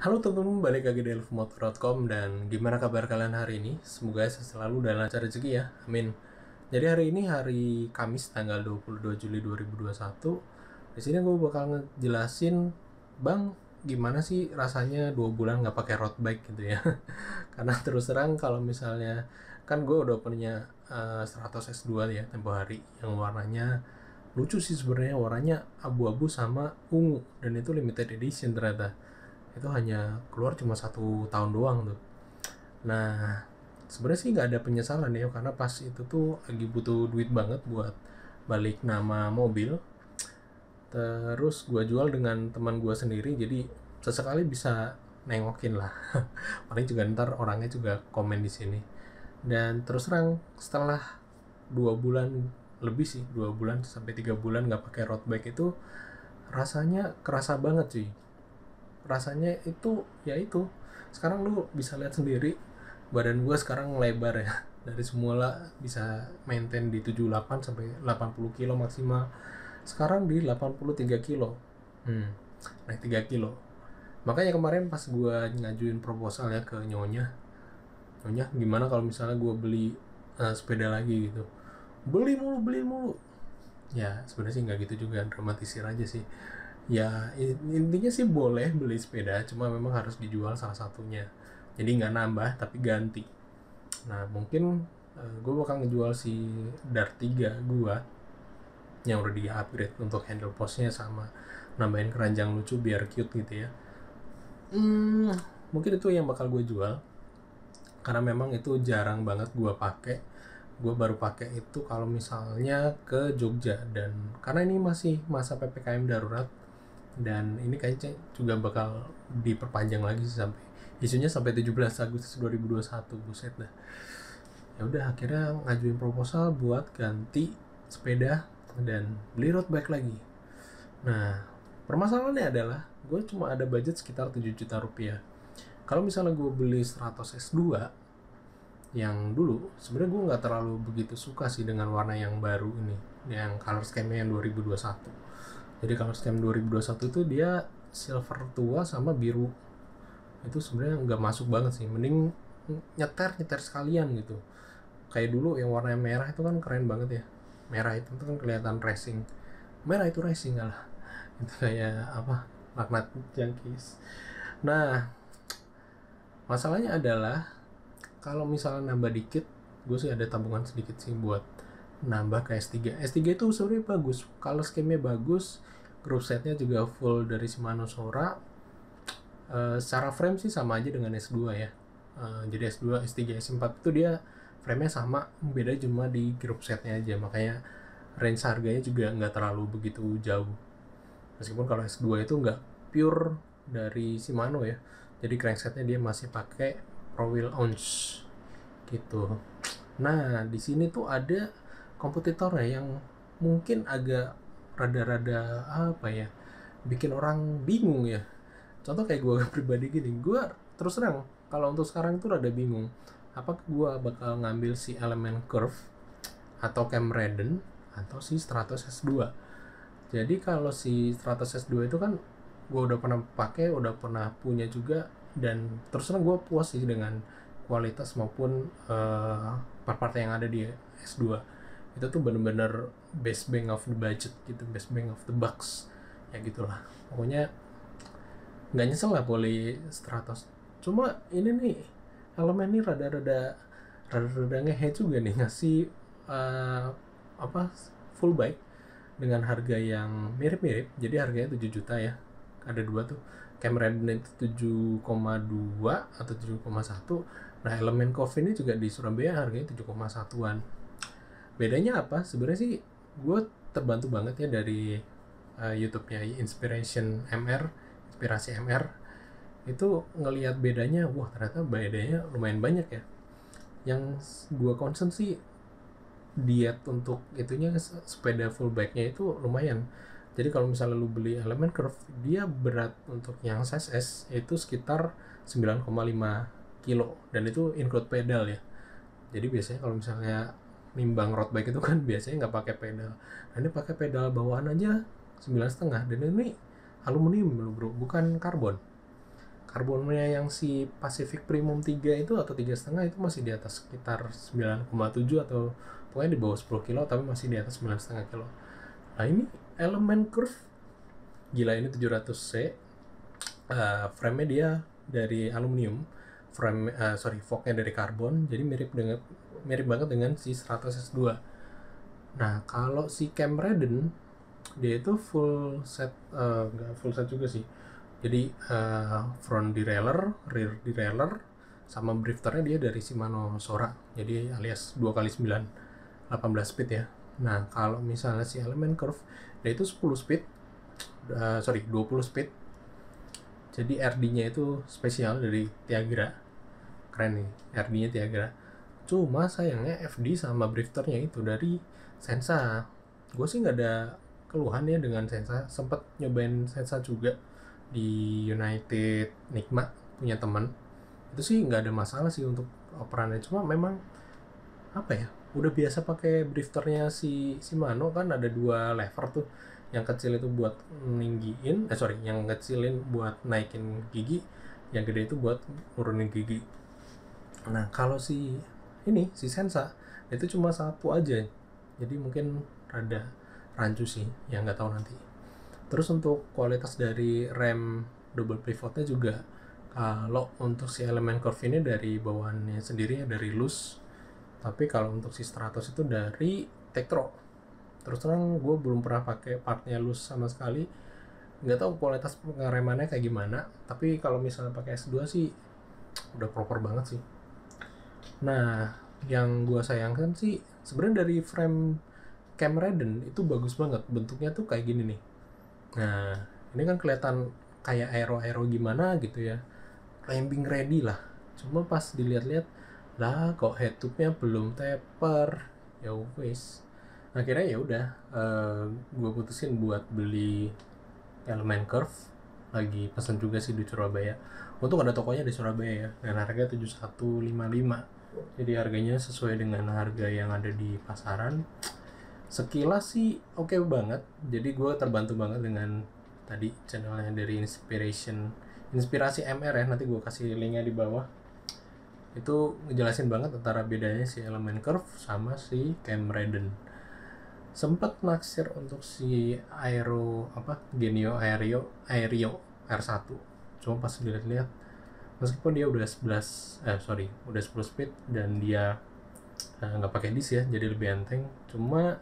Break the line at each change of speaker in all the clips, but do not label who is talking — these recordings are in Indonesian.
Halo teman-teman, balik lagi di elfmotor.com. Dan gimana kabar kalian hari ini? Semoga selalu dan lancar rezeki ya, amin. Jadi hari ini hari Kamis tanggal 22 Juli 2021. Di sini gue bakal ngejelasin, Bang, gimana sih rasanya 2 bulan nggak pakai road bike gitu ya. Karena terus terang kalau misalnya, kan gue udah punya 100 S2 ya tempo hari, yang warnanya lucu sih sebenarnya, warnanya abu-abu sama ungu, dan itu limited edition ternyata. Itu hanya keluar cuma 1 tahun doang tuh. Nah, sebenarnya sih nggak ada penyesalan ya, karena pas itu tuh lagi butuh duit banget buat balik nama mobil. Terus gue jual dengan teman gue sendiri, jadi sesekali bisa nengokin lah. Paling juga ntar orangnya juga komen di sini. Dan terus terang setelah 2 bulan lebih sih, 2 bulan sampai 3 bulan nggak pakai road bike itu, rasanya kerasa banget sih. Rasanya itu ya itu, sekarang lu bisa lihat sendiri, badan gue sekarang lebar ya. Dari semula bisa maintain di 78 sampai 80 kilo maksimal, sekarang di 83 kilo. Naik 3 kilo. Makanya kemarin pas gue ngajuin proposal ya ke nyonya, gimana kalau misalnya gue beli sepeda lagi gitu. Beli mulu, beli mulu. Ya sebenarnya sih nggak gitu juga, dramatisir aja sih. Ya intinya sih boleh beli sepeda, cuma memang harus dijual salah satunya. Jadi nggak nambah tapi ganti. Nah mungkin gue bakal ngejual si Dart 3 gue yang udah di upgrade untuk handle postnya, sama nambahin keranjang lucu biar cute gitu ya. Mungkin itu yang bakal gue jual, karena memang itu jarang banget gue pakai. Gue baru pakai itu kalau misalnya ke Jogja, dan karena ini masih masa PPKM darurat, dan ini kayaknya juga bakal diperpanjang lagi sampai isunya sampai 17 Agustus 2021. Buset dah. Ya udah akhirnya ngajuin proposal buat ganti sepeda dan beli road bike lagi. Nah, permasalahannya adalah gue cuma ada budget sekitar 7 juta rupiah. Kalau misalnya gue beli 100 S2 yang dulu, sebenarnya gue nggak terlalu begitu suka sih dengan warna yang baru ini, yang color scheme yang 2021. Jadi color scheme 2021 itu dia silver tua sama biru. Itu sebenarnya nggak masuk banget sih. Mending nyeter sekalian gitu. Kayak dulu yang warna merah itu kan keren banget ya. Merah itu kan kelihatan racing. Merah itu racing lah. Itu kayak apa? Laknat Junkies. Nah, masalahnya adalah kalau misalnya nambah dikit, gue sih ada tabungan sedikit sih buat nambah ke S3. S3 itu sebenarnya bagus, kalau skemnya bagus, group setnya juga full dari Shimano Sora. Secara frame sih sama aja dengan S2 ya. Jadi S2, S3, S4 itu dia frame-nya sama, beda cuma di group setnya aja. Makanya range harganya juga nggak terlalu begitu jauh. Meskipun kalau S2 itu nggak pure dari Shimano ya. Jadi cranksetnya dia masih pakai Pro Wheel Ounce gitu. Nah, di sini tuh ada kompetitornya yang mungkin agak rada-rada apa ya, bikin orang bingung ya. Contoh kayak gue pribadi gini, gue terus terang kalau untuk sekarang tuh rada bingung. Apakah gue bakal ngambil si Element Curve atau Cam Redden atau si Stratos S2. Jadi kalau si Stratos S2 itu kan gue udah pernah pakai, udah pernah punya juga, dan terus terang gue puas sih dengan kualitas maupun part-part yang ada di S2. Itu tuh bener-bener best bang of the budget gitu, best bang of the bucks ya gitulah. Pokoknya nggak nyesel lah beli Stratos. Cuma ini nih, elemen ini rada-rada ngehe juga nih, ngasih apa, full bike dengan harga yang mirip-mirip. Jadi harganya 7 juta ya. Ada dua tuh. Camera itu 7,2 atau 7,1. Nah, elemen coffee ini juga di Surabaya harganya 7,1-an. Bedanya apa? Sebenarnya sih gue terbantu banget ya dari YouTube-nya Inspiration MR, Inspirasi MR. Itu ngelihat bedanya, wah ternyata bedanya lumayan banyak ya. Yang gue concern sih diet untuk itunya, sepeda full bike-nya itu lumayan. Jadi kalau misalnya lu beli Element Curve, dia berat untuk yang size S itu sekitar 9,5 kilo, dan itu include pedal ya. Jadi biasanya kalau misalnya nimbang road bike itu kan biasanya nggak pakai pedal. Nah, ini pakai pedal bawaan aja 9,5, dan ini aluminium loh bro, bukan karbon. karbonnya yang si Pacific Premium 3 itu atau 3,5 itu masih di atas sekitar 9,7 atau pokoknya di bawah 10 kilo tapi masih di atas 9,5 kilo. Nah ini elemen curve gila, ini 700C, frame-nya dia dari aluminium, forknya dari karbon, jadi mirip banget dengan si Stratos S2. Nah kalau si Cam Redden dia itu full set, nggak full set juga sih, jadi front derailleur, rear derailleur, sama drifternya dia dari Shimano Sora, jadi alias 2x9 18 speed ya. Nah kalau misalnya si elemen curve dia itu 10 speed, 20 speed, jadi RD-nya itu spesial dari Tiagra, keren nih RD-nya Tiagra. Cuma sayangnya FD sama drifternya itu dari Sensa. Gue sih nggak ada keluhan ya dengan Sensa, sempet nyobain Sensa juga di United Nikma punya teman, itu sih nggak ada masalah sih untuk operannya. Cuma memang apa ya, udah biasa pakai drifternya si Shimano kan, ada 2 lever tuh, yang kecil itu buat ninggiin, yang kecilin buat naikin gigi, yang gede itu buat nurunin gigi. Nah kalau si Sensa itu cuma satu aja, jadi mungkin rada rancu sih, ya nggak tahu nanti. Terus untuk kualitas dari rem double pivotnya juga, kalau untuk si elemen curve ini dari bawaannya sendiri ya dari loose, tapi kalau untuk si Stratos itu dari Tektro. Terus terang gue belum pernah pakai partnya loose sama sekali, nggak tahu kualitas pengeremannya kayak gimana, tapi kalau misalnya pakai S2 sih udah proper banget sih. Nah yang gue sayangkan sih sebenarnya dari frame Cam Redden itu bagus banget, bentuknya tuh kayak gini nih. Nah ini kan kelihatan kayak aero gimana gitu ya, climbing ready lah. Cuma pas dilihat-lihat lah kok head tube-nya belum taper, ya wes. Akhirnya ya udah, gue putusin buat beli elemen curve. Lagi pesan juga sih di Surabaya. Untung ada tokonya di Surabaya ya, dan harganya 7155. Jadi harganya sesuai dengan harga yang ada di pasaran. Sekilas sih oke banget. Jadi gue terbantu banget dengan tadi channelnya dari Inspirasi MR ya, nanti gue kasih linknya di bawah. Itu ngejelasin banget antara bedanya si elemen curve sama si Cam Redden. Sempat naksir untuk si Genio Aereo R1, cuma pas dilihat-lihat meskipun dia udah 10 speed dan dia nggak pakai disc ya, jadi lebih enteng. Cuma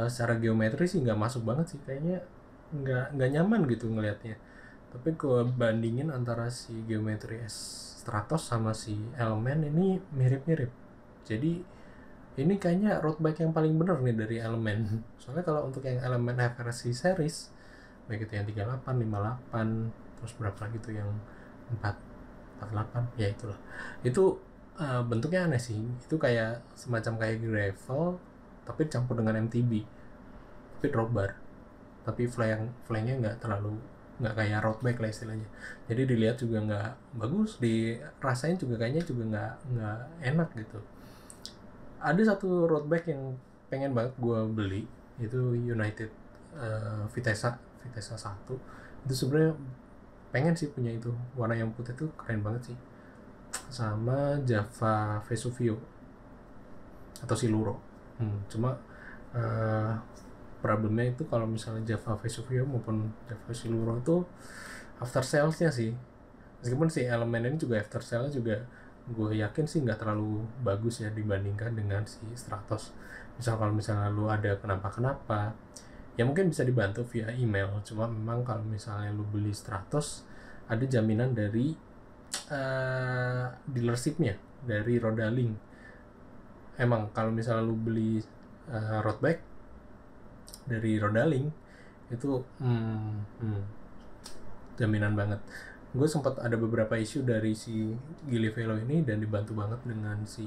secara geometri sih nggak masuk banget sih, kayaknya nggak nyaman gitu ngelihatnya. Tapi kalau bandingin antara si geometri Stratos sama si elemen ini mirip-mirip, jadi ini kayaknya road bike yang paling bener nih dari elemen. Soalnya kalau untuk yang elemen FRC series, baik itu yang 38, 58, terus berapa lagi tuh yang 48, ya itulah. Itu bentuknya aneh sih. Itu kayak semacam kayak gravel, tapi campur dengan MTB. Tapi drop bar. Tapi flanknya nggak kayak road bike lah istilahnya. Jadi dilihat juga nggak bagus, dirasain juga kayaknya juga nggak enak gitu. Ada satu road bike yang pengen banget gue beli, itu United Vitessa 1. Itu sebenarnya pengen sih punya itu, warna yang putih tuh keren banget sih. Sama Java Vesuvio atau Siluro. Cuma problemnya itu kalau misalnya Java Vesuvio maupun Java Siluro itu after salesnya sih, meskipun si elemen ini juga after salesnya juga gue yakin sih nggak terlalu bagus ya dibandingkan dengan si Stratos. Kalau misalnya lu ada kenapa ya mungkin bisa dibantu via email. Cuma memang kalau misalnya lu beli Stratos ada jaminan dari dealershipnya, dari Rodaling. Emang kalau misalnya lu beli road bike dari Rodaling itu jaminan banget. Gue sempat ada beberapa isu dari si Gili Velo ini dan dibantu banget dengan si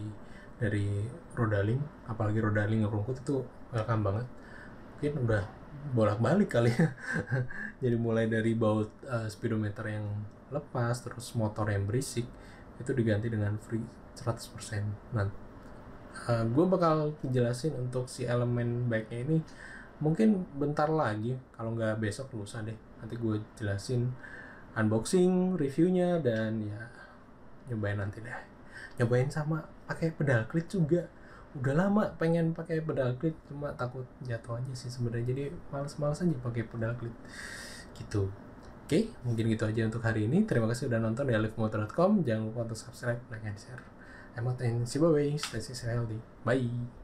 dari Rodaling, apalagi Rodaling ngerungkut itu welcome banget. Mungkin udah bolak-balik kali ya. Jadi mulai dari baut speedometer yang lepas, terus motor yang berisik itu diganti dengan free 100%. Nah, gue bakal jelasin untuk si elemen bike-nya ini mungkin bentar lagi, kalau nggak besok lusa deh. Nanti gue jelasin unboxing, reviewnya, dan ya nyobain nanti deh. Nyobain sama pakai pedal klit juga. Udah lama pengen pakai pedal klit, cuma takut jatuh aja sih sebenarnya, jadi males-males aja pakai pedal klit gitu. Oke, mungkin gitu aja untuk hari ini. Terima kasih udah nonton di alifmotor.com. Jangan lupa untuk subscribe, like, and share. I'm out and see you, bye, stay safe and healthy. Bye.